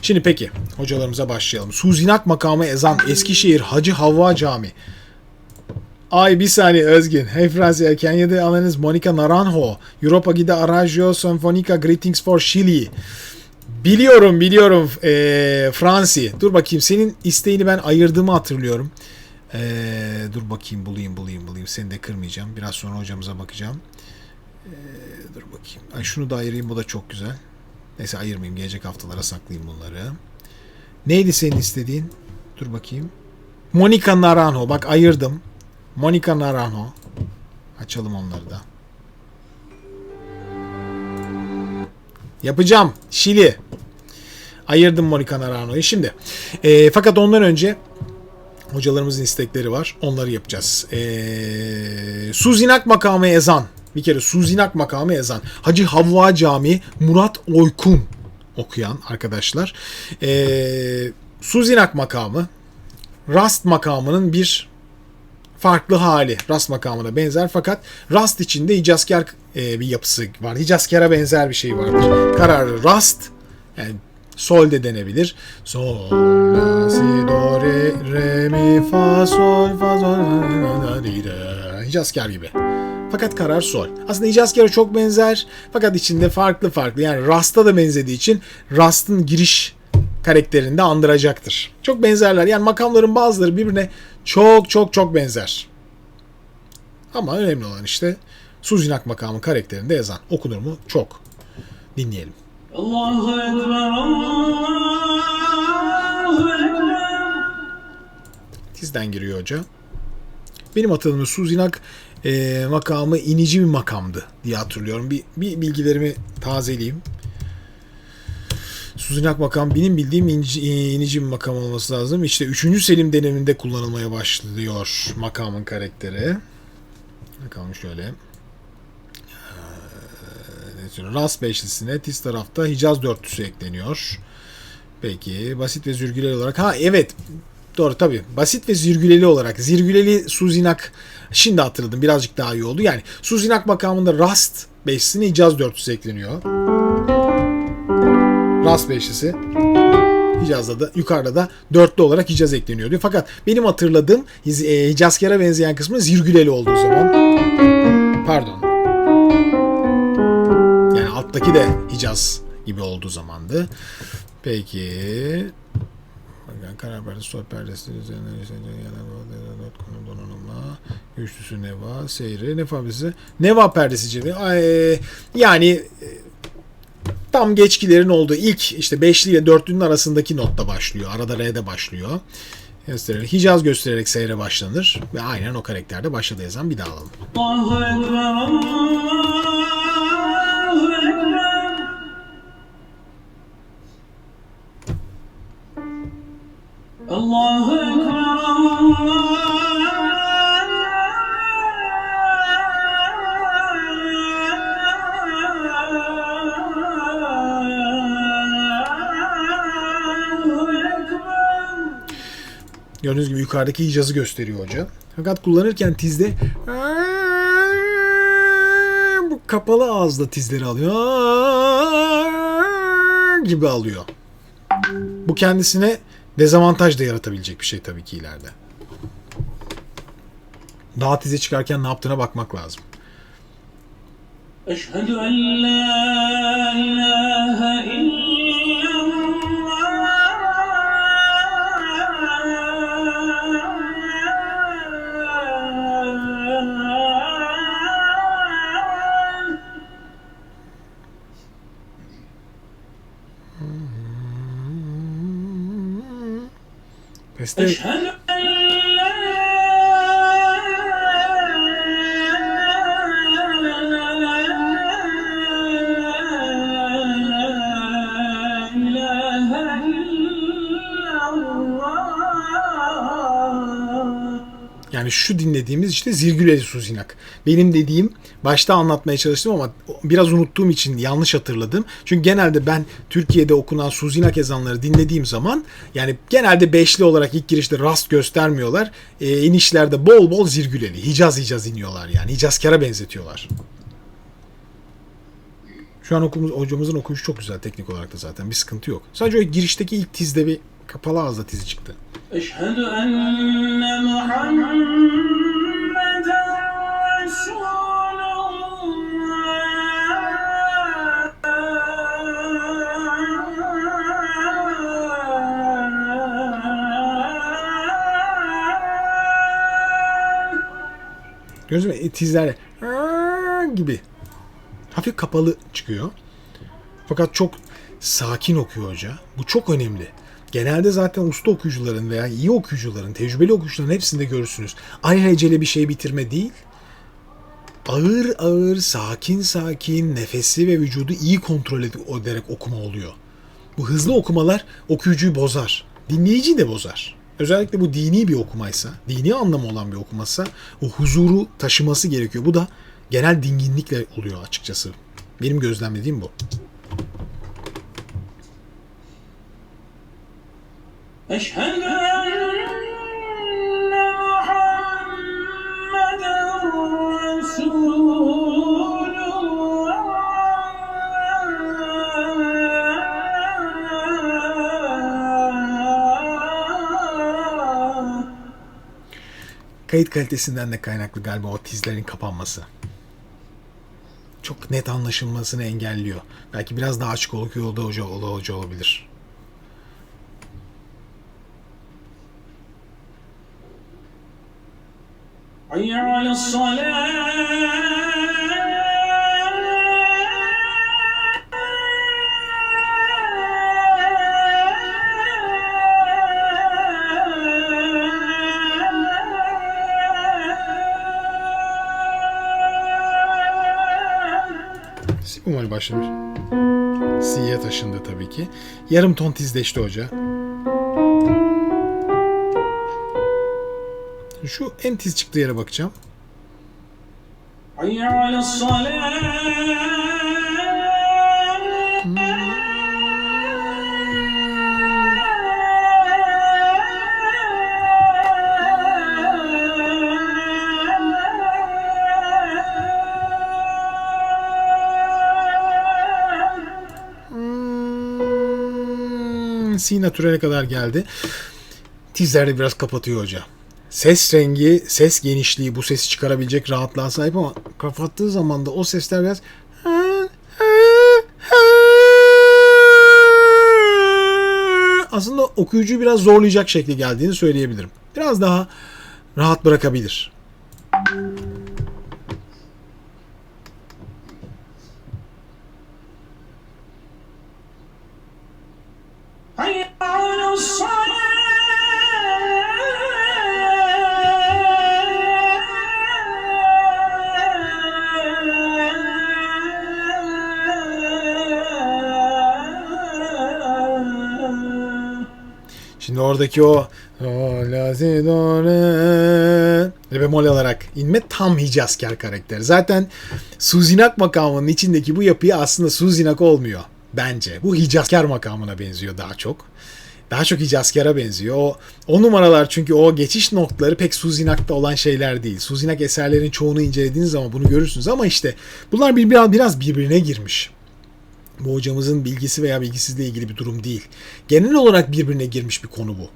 Şimdi peki hocalarımıza başlayalım. Suzinak makamı ezan Eskişehir Hacı Havva Camii. Ay bir saniye Özgün. Hey Francia, can you analiz Monica Naranjo? Europa Gide Arraggio Sinfonica Greetings for Chile. Biliyorum Fransi. Dur bakayım, senin isteğini ben ayırdığımı hatırlıyorum. Dur bakayım, bulayım. Seni de kırmayacağım. Biraz sonra hocamıza bakacağım. Dur bakayım. Ay, şunu da ayırayım, bu da çok güzel. Neyse ayırmayayım. Gelecek haftalara saklayayım bunları. Neydi senin istediğin? Dur bakayım. Monica Naranjo. Bak ayırdım. Monica Naranjo. Açalım onları da. Yapacağım. Şili. Ayırdım Monica Naranjo'yu. Şimdi. Fakat ondan önce hocalarımızın istekleri var. Onları yapacağız. Suzinak makamı ezan. Bir kere Suzinak makamı ezan. Hacı Havva Camii Murat Oykun okuyan arkadaşlar. Suzinak makamı Rast makamının bir farklı hali. Rast makamına benzer fakat Rast içinde Hicazkar bir yapısı var. Hicazkar'a benzer bir şey vardır. Kararı Rast, yani sol de denebilir. Sol, la, si, do, re, mi, fa, sol, fa, sol, la, di, re. Hicazkar gibi. Fakat karar sol. Aslında Hicazkar'a çok benzer fakat içinde farklı. Yani Rast'a da benzediği için Rast'ın giriş karakterini de andıracaktır. Çok benzerler. Yani makamların bazıları birbirine çok benzer. Ama önemli olan işte Suzinak makamı karakterinde yazan. Okunur mu? Çok. Dinleyelim. Allahu Ekber, Allahu Ekber. Tizden giriyor hoca. Benim hatırladığım Suzinak makamı inici bir makamdı diye hatırlıyorum. Bir bilgilerimi tazeleyeyim. Suzinak makam benim bildiğim inici bir makam olması lazım. İşte 3. Selim döneminde kullanılmaya başlıyor makamın karakteri. Bakalım şöyle. Rast beşlisine tiz tarafta Hicaz dörtlüsü ekleniyor. Peki basit ve zirgüleli olarak. Ha evet. Doğru tabii. Basit ve zirgüleli olarak. Zirgüleli Suzinak, şimdi hatırladım. Birazcık daha iyi oldu. Yani Suzinak makamında Rast beşlisine Hicaz dörtlüsü ekleniyor. Rast beşlisi. Hicaz'da da yukarıda da dörtlü olarak Hicaz ekleniyordu. Fakat benim hatırladığım Hicazkar'a benzeyen kısmı zirgüleli olduğu zaman. Pardon. Yani alttaki de Hicaz gibi olduğu zamandı. Peki. Karar perdesi, sol perdesi üzerine konu donanımla güçlüsü Neva seyri. Ne fabrisi? Neva perdesi gibi. Yani tam geçkilerin olduğu ilk işte beşli ile dörtlünün arasındaki notta başlıyor. Arada R'de başlıyor. Göstererek, Hicaz göstererek seyre başlanır. Ve aynen o karakterde başladı yazan bir daha alalım. Allahu Ekber, Allahu Ekber. Allahu Ekber, Gördüğünüz gibi yukarıdaki Hicaz'ı gösteriyor hoca. Fakat kullanırken tizde bu kapalı ağızla tizleri alıyor gibi alıyor. Bu kendisine dezavantaj da yaratabilecek bir şey tabii ki ileride. Daha tize çıkarken ne yaptığına bakmak lazım. Eşhedü en la ilahe Peste. Yani şu dinlediğimiz işte Zirgüleli Suzinak. Benim dediğim, başta anlatmaya çalıştım ama biraz unuttuğum için yanlış hatırladım. Çünkü genelde ben Türkiye'de okunan Suzinak ezanları dinlediğim zaman yani genelde beşli olarak ilk girişte rast göstermiyorlar. İnişlerde bol bol Zirgüleli. Hicaz iniyorlar yani. Hicazkar'a benzetiyorlar. Şu an hocamızın okuyuşu çok güzel teknik olarak da zaten. Bir sıkıntı yok. Sadece o girişteki ilk tizde bir kapalı ağızda tizi çıktı. Eşhedü enne Muhammeden Gördünüz mü? Tizler gibi hafif kapalı çıkıyor. Fakat çok sakin okuyor hoca. Bu çok önemli. Genelde zaten usta okuyucuların veya iyi okuyucuların, tecrübeli okuyucuların hepsinde görürsünüz. Alelacele bir şey bitirme değil. Ağır ağır, sakin sakin, nefesi ve vücudu iyi kontrol ederek okuma oluyor. Bu hızlı okumalar okuyucuyu bozar. Dinleyiciyi de bozar. Özellikle bu dini bir okumaysa, dini anlamı olan bir okumaysa o huzuru taşıması gerekiyor. Bu da genel dinginlikle oluyor açıkçası. Benim gözlemlediğim bu. Eşhedü enne Muhammeden Resulullah. Kayıt kalitesinden de kaynaklı galiba o tizlerin kapanması. Çok net anlaşılmasını engelliyor. Belki biraz daha açık okuyor da hoca olabilir. Hayya ale's-salâh. Si bemol başlamış. Si'ye taşındı tabii ki. Yarım ton tizleşti hoca. Şu en tiz çıktığı yere bakacağım. Hayya ale's-salâh. Si natürele kadar geldi. Tizlerde biraz kapatıyor hoca. Ses rengi, ses genişliği bu sesi çıkarabilecek rahatlığa sahip ama kapattığı zaman da o sesler biraz aslında okuyucuyu biraz zorlayacak şekilde geldiğini söyleyebilirim. Biraz daha rahat bırakabilir. Hayya ale's-salâh. Şimdi oradaki o la si do re bemol alarak inme tam Hicazkar karakteri. Zaten Suzinak makamının içindeki bu yapıyı aslında Suzinak olmuyor bence. Bu Hicazkar makamına benziyor daha çok. Daha çok Hicazkar'a benziyor. O numaralar çünkü o geçiş noktaları pek Suzinak'ta olan şeyler değil. Suzinak eserlerin çoğunu incelediğiniz zaman bunu görürsünüz ama işte bunlar biraz birbirine girmiş. Bu hocamızın bilgisi veya bilgisizliğe ilgili bir durum değil. Genel olarak birbirine girmiş bir konu bu.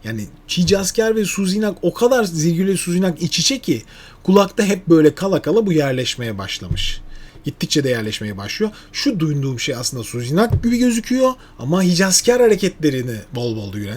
Yani Hicazkar ve Suzinak o kadar Zilgül Suzinak iç içe ki kulakta hep böyle kala kala bu yerleşmeye başlamış. Gittikçe de yerleşmeye başlıyor. Şu duyduğum şey aslında Suzinak gibi gözüküyor ama Hicazkar hareketlerini bol bol duyuyor.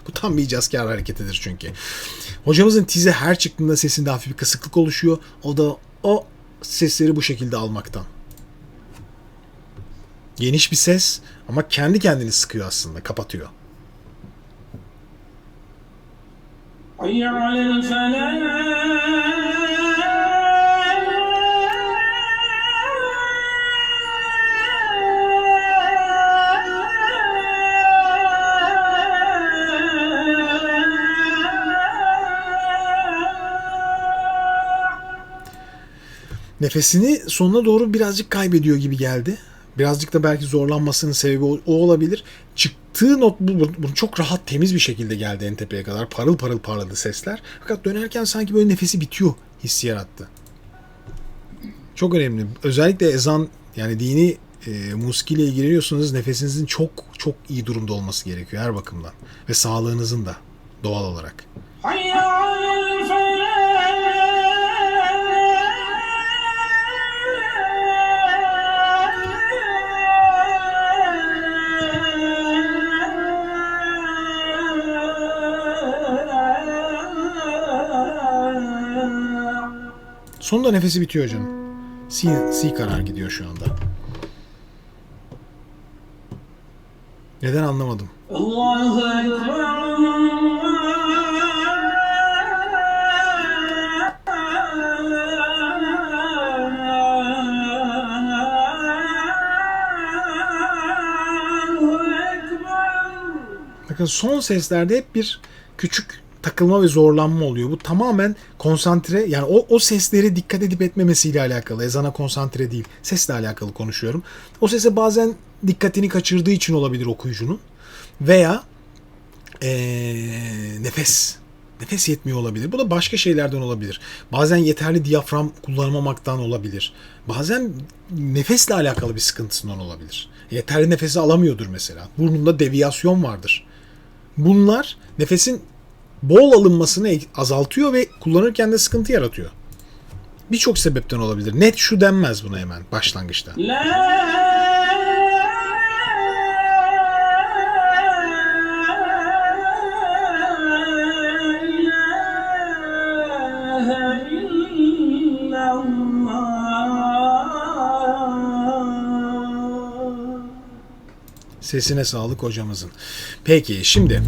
Bu tam bir Hicazkar hareketidir çünkü. Hocamızın tizi her çıktığında sesinde hafif bir kısıklık oluşuyor. O da o sesleri bu şekilde almaktan. Geniş bir ses ama kendi kendini sıkıyor aslında, kapatıyor. Hayya alel-felâh. Nefesini sonuna doğru birazcık kaybediyor gibi geldi. Birazcık da belki zorlanmasının sebebi o olabilir. Çıktığı not bu çok rahat, temiz bir şekilde geldi en tepeye kadar. Parıl parıl parladı sesler. Fakat dönerken sanki böyle nefesi bitiyor hissi yarattı. Çok önemli. Özellikle ezan, yani dini musikiyle ilgileniyorsanız nefesinizin çok çok iyi durumda olması gerekiyor her bakımdan. Ve sağlığınızın da doğal olarak. حي على الفلاح. Sonunda nefesi bitiyor canım. C karar gidiyor şu anda. Neden anlamadım. الله أكبر. الله أكبر. Bakın son seslerde hep bir küçük takılma ve zorlanma oluyor. Bu tamamen konsantre, yani o sesleri dikkat edip etmemesiyle alakalı. Ezana konsantre değil. Sesle alakalı konuşuyorum. O sese bazen dikkatini kaçırdığı için olabilir okuyucunun. Veya nefes yetmiyor olabilir. Bu da başka şeylerden olabilir. Bazen yeterli diyafram kullanamamaktan olabilir. Bazen nefesle alakalı bir sıkıntısından olabilir. Yeterli nefesi alamıyordur mesela. Burnunda deviyasyon vardır. Bunlar nefesin bol alınmasını azaltıyor ve kullanırken de sıkıntı yaratıyor. Birçok sebepten olabilir. Net şu denmez buna hemen başlangıçta. لا إله إلا الله. Sesine sağlık hocamızın. Peki şimdi